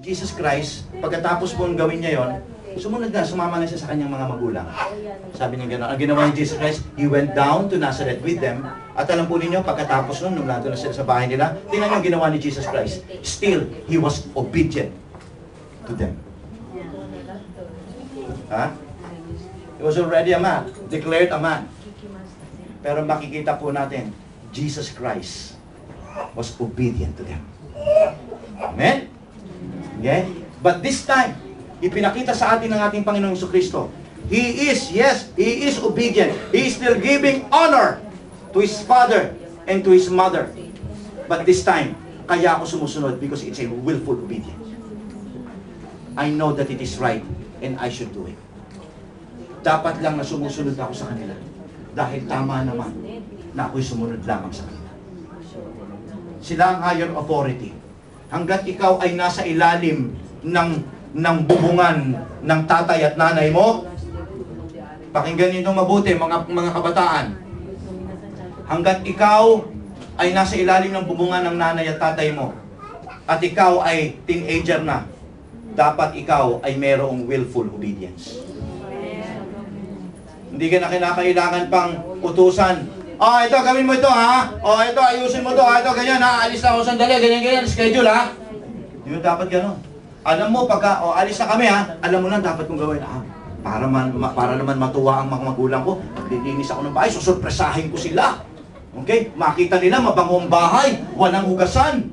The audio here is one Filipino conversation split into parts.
Jesus Christ, pagkatapos pong gawin niya yon, sumunod na, sumama na siya sa kanyang mga magulang. Sabi niya gano'n, ang ginawa ni Jesus Christ, He went down to Nazareth with them. At alam po ninyo, pagkatapos nun, nung nandun na sila sa bahay nila, tingnan niyo ang ginawa ni Jesus Christ. Still, He was obedient to them. Ha? He was already a man, declared a man. Pero makikita po natin, Jesus Christ was obedient to them. Amen? Okay? But this time, ipinakita sa atin ng ating Panginoong Jesucristo, He is, yes, He is obedient. He is still giving honor to His father and to His mother. But this time, kaya ako sumusunod because it's a willful obedience. I know that it is right and I should do it. Dapat lang na sumusunod ako sa kanila. Dahil tama naman na ako'y sumunod lamang sa kanila. Sila ang higher authority. Hanggat ikaw ay nasa ilalim ng bubungan ng tatay at nanay mo, pakinggan niyo mabuti mga kabataan. Hanggat ikaw ay nasa ilalim ng bubungan ng nanay at tatay mo, at ikaw ay teenager na, dapat ikaw ay merong willful obedience. Hindi ka na kinakailangan pang utusan. Ito, gawin mo ito, ha? Ito, ayusin mo ito, ha? Ito, ganyan, ha? Alis na ako sandali, ganyan, schedule, ha? Hindi mo dapat gano'n. Alam mo, pagka, alis na kami, ha? Alam mo lang, dapat kong gawin, para naman matuwa ang mga magulang ko, maglilinis ako ng bahay, susurpresahin ko sila. Okay? Makita nila, mabangong bahay, walang hugasan.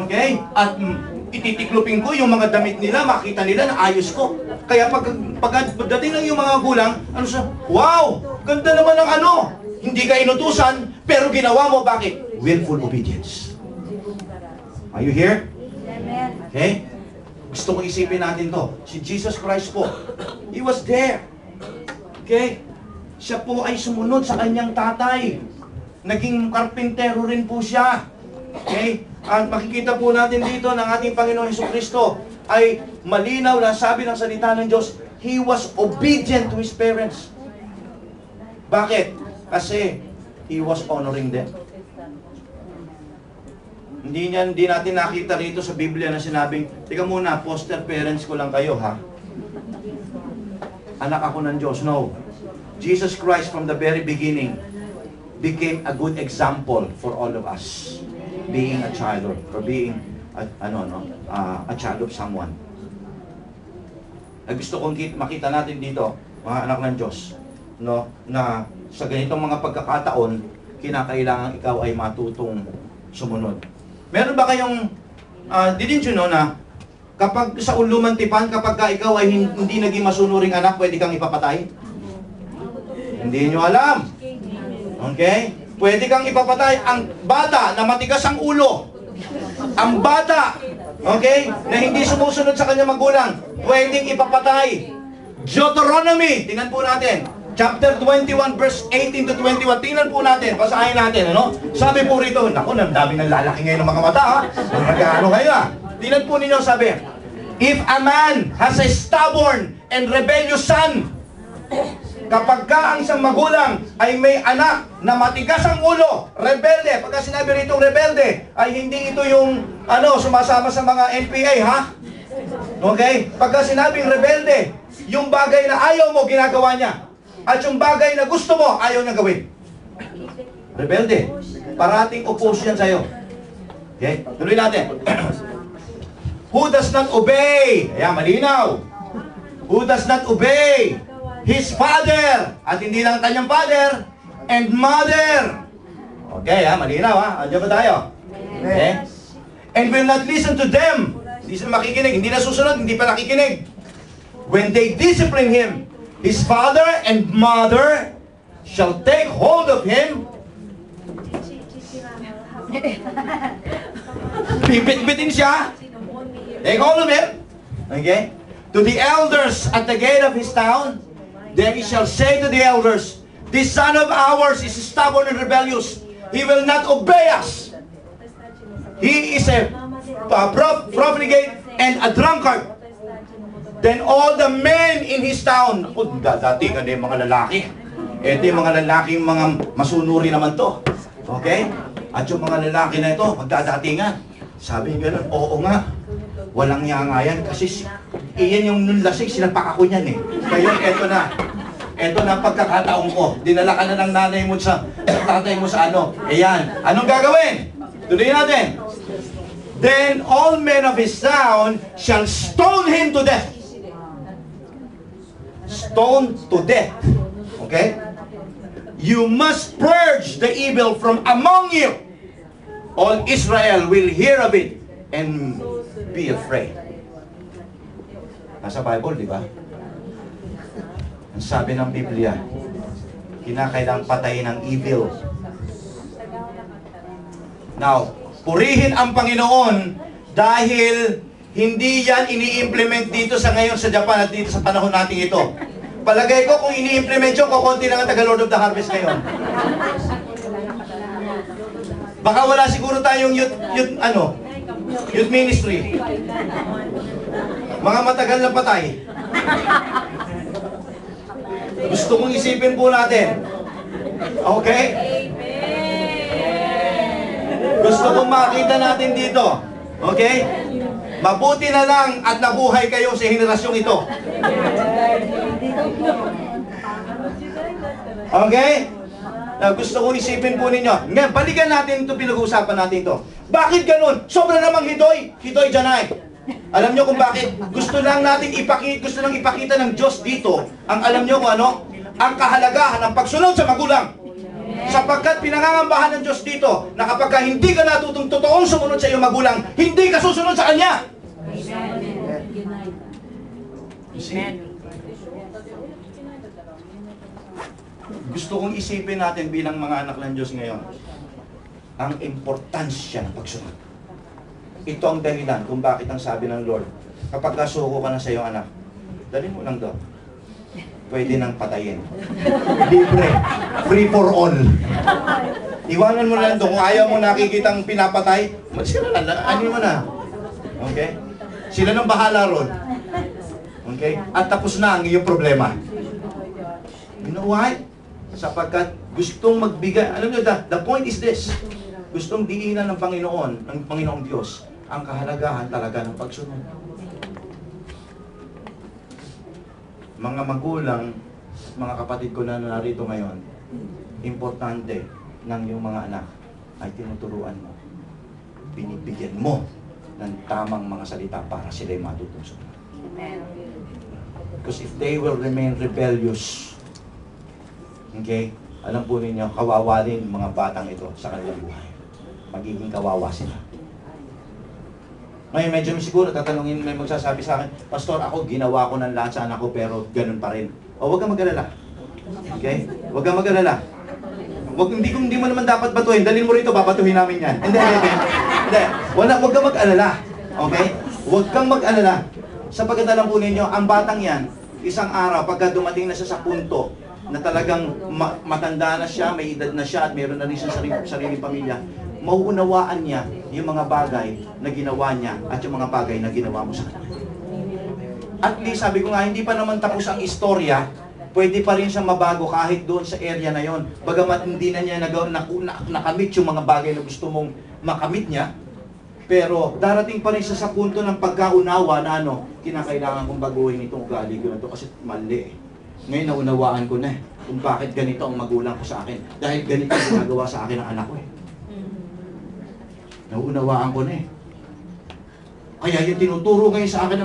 Okay? At ititiklopin ko yung mga damit nila, makita nila na ayos ko. Kaya pagdating ng yung mga magulang, ano siya? Wow! Ganda naman ng ano! Hindi ka inutusan, pero ginawa mo. Bakit? Willful obedience. Are you here? Okay? Gusto kong isipin natin to. Si Jesus Christ po, He was there. Okay? Siya po ay sumunod sa kanyang tatay. Naging karpintero rin po siya. Okay? At makikita po natin dito ng ating Panginoon Jesucristo ay malinaw na sabi ng salita ng Diyos, He was obedient to His parents. Bakit? Kasi He was honoring them. Hindi natin nakita rito sa Biblia na sinabing, tika muna, foster parents ko lang kayo, ha? Anak ako ng Diyos. No. Jesus Christ from the very beginning became a good example for all of us. Being a child or being a child of someone. Ay gusto kong makita natin dito, mga anak ng Diyos, no, na sa ganitong mga pagkakataon, kinakailangan ikaw ay matutong sumunod. Meron ba kayong, didn't you know na kapag sa ulumantipan, kapag ikaw ay hindi naging masunuring anak, pwede kang ipapatay? Hindi nyo alam. Okay? Pwede kang ipapatay ang bata na matigas ang ulo. Ang bata, okay, na hindi sumusunod sa kanyang magulang, pwedeng ipapatay. Deuteronomy, tingnan po natin. Chapter 21, verse 18 to 21. Tingnan po natin, basahin natin, ano? Sabi po rito, naku, daming nalalaki ngayon ng mga mata, ha? Nagkaano kayo, ha? Tingnan po ninyo, sabi, if a man has a stubborn and rebellious son, kapag ka ang isang magulang ay may anak na matigas ang ulo, rebelde, pagka sinabi rito rebelde, ay hindi ito yung, sumasama sa mga NPA, ha? Okay? Pagka sinabing rebelde, yung bagay na ayaw mo, ginagawa niya. At yung bagay na gusto mo, ayaw niya gawin. Rebelde. Parating oppose yan sa'yo. Okay? Tuloy natin. Who does not obey? Ayan, malinaw. Who does not obey his father, at hindi lang kanyang father, and mother. Okay, malinaw, ha? Andiyan ba tayo? Okay? And will not listen to them. Hindi sila makikinig. Hindi na susunod, hindi pa nakikinig. When they discipline him, his father and mother shall take hold of him. Bibit-bitin siya. Take hold of him. Okay? To the elders at the gate of his town, then he shall say to the elders, this son of ours is stubborn and rebellious. He will not obey us. He is a profligate and a drunkard. Then all the men in his town, dati ka din mga lalaki. Ito yung mga lalaking mga masunuri naman to. Okay? At yung mga lalaki na ito, magdadatingan. Sabi niya gano'n, oo nga. Walang nga yan kasi iyan yung nung lasing, sinapak ako niyan eh. Kaya eto na. Eto na pagkakataon ko. Dinala ka na ng nanay mo sa tatay mo sa ano. Ayan. Anong gagawin? Tuloy natin. Then all men of his town shall stone him to death. Stone to death. Okay? You must purge the evil from among you. All Israel will hear of it and be afraid. Nasa Bible, di ba? Ang sabi ng Biblia, kinakailangang patayin ang evil. Now, purihin ang Panginoon dahil hindi yan ini-implement dito sa ngayon sa Japan at dito sa panahon natin ito. Palagay ko kung ini-implement yun, kukunti lang ang taga-Lord of the Harvest ngayon. Baka wala siguro tayong youth ministry. Mga matagal na patay. Gusto kong isipin po natin. Okay? Gusto kong makita natin dito. Okay? Mabuti na lang at nabuhay kayo sa henerasyong ito. Okay? Gusto kong isipin po ninyo. Ngayon, balikan natin ito, pinag-uusapan natin ito. Bakit ganun? Sobra namang hitoy. Hitoy dyanay. Alam nyo kung bakit? Gusto lang ipakita ng Diyos dito. Ang alam nyo kung ano? Ang kahalagahan ng pagsunod sa magulang. Sapagkat pinangangambahan ng Diyos dito na kapag hindi ka natutong totoong sumunod sa iyong magulang, hindi ka susunod sa Kanya. Amen. Gusto kong isipin natin bilang mga anak ng Diyos ngayon ang importansya ng pagsunod. Ito ang dahilan kung bakit ang sabi ng Lord, kapag kasuko ka na sa iyong anak, dali mo lang doon. Pwede nang patayin. Libre. Free for all. Iwanan mo lang doon. Kung ayaw mo nakikitang pinapatay, sila na, ano mo na. Okay? Sila nang bahala ron. Okay? At tapos na ang iyong problema. You know why? Sapagkat gustong magbigay, alam nyo, the point is this, gustong diinan ng Panginoong Diyos, ang kahalagahan talaga ng pagsunod. Mga magulang, mga kapatid ko na narito ngayon, importante ng iyong mga anak ay tinuturuan mo, binibigyan mo ng tamang mga salita para sila'y matutong sumunod. Because if they will remain rebellious, okay, alam po ninyo, kawawa din mga batang ito sa kanilang buhay. Magiging kawawa sila. Ngayon, medyo siguro tatanungin, may magsasabi sa akin, Pastor, ako ginawa ko ng lahat sa anak ko pero ganun pa rin. O, huwag kang mag-alala. Okay? Huwag kang mag-alala. Hindi mo naman dapat batuhin. Dalhin mo rito, babatuhin namin yan. Hindi. Huwag kang mag-alala. Okay? Huwag kang mag-alala. Sapagkat alam po ninyo, ang batang yan, isang araw, pagka dumating na siya sa punto na talagang matanda na siya, may edad na siya, at mayroon na rin siya sariling pamilya, mauunawaan niya yung mga bagay na ginawa niya at yung mga bagay na ginawa mo sa kanya. At least, sabi ko nga, hindi pa naman tapos ang istorya, pwede pa rin siyang mabago kahit doon sa area na yon. Bagamat hindi na niya nakamit yung mga bagay na gusto mong makamit niya, pero darating pa rin siya sa punto ng pagkaunawa na kinakailangan kong baguhin itong ugali ko na ito kasi mali eh. Ngayon naunawaan ko na kung bakit ganito ang magulang ko sa akin. Dahil ganito ang ginagawa sa akin ng anak ko eh. Nauunawaan ko na eh. Kaya yung tinuturo ngayon sa akin